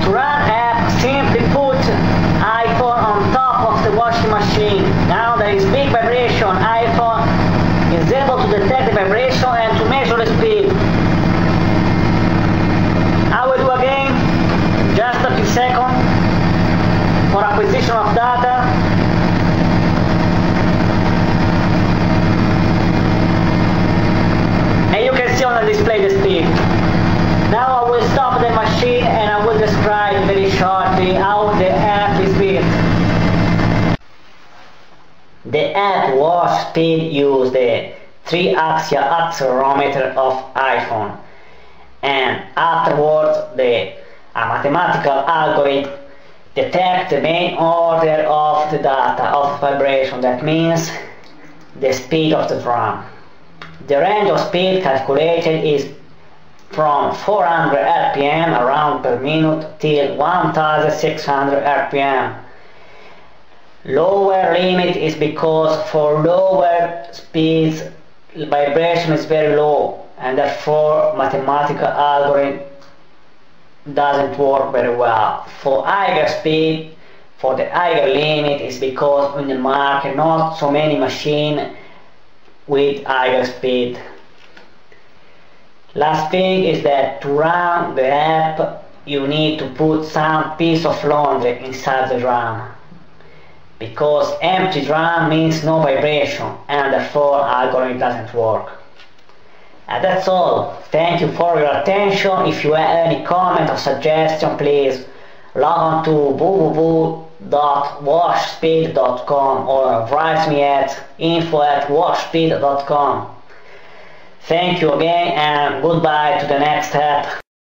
To run app, simply put iPhone on top of the washing machine. Now there is big vibration. iPhone is able to detect the vibration and to measure the speed. I will do again, just a few seconds for acquisition of data. And you can see on the display the speed. Now I will stop the machine and I will describe very shortly how the app is built. The app WashSpeed uses the triaxal accelerometer of iPhone, and afterwards a mathematical algorithm detects the main order of the data of vibration, that means the speed of the drum. The range of speed calculated is from 400 rpm around per minute till 1600 rpm. Lower limit is because for lower speeds vibration is very low, and therefore mathematical algorithm doesn't work very well. For higher speed, for the higher limit is because in the market not so many machines with higher speed. Last thing is that to run the app you need to put some piece of laundry inside the drum, because empty drum means no vibration and therefore algorithm doesn't work. And that's all. Thank you for your attention. If you have any comment or suggestion, please log on to www.washspeed.com or write me at info@washspeed.com. Thank you again and goodbye to the next app.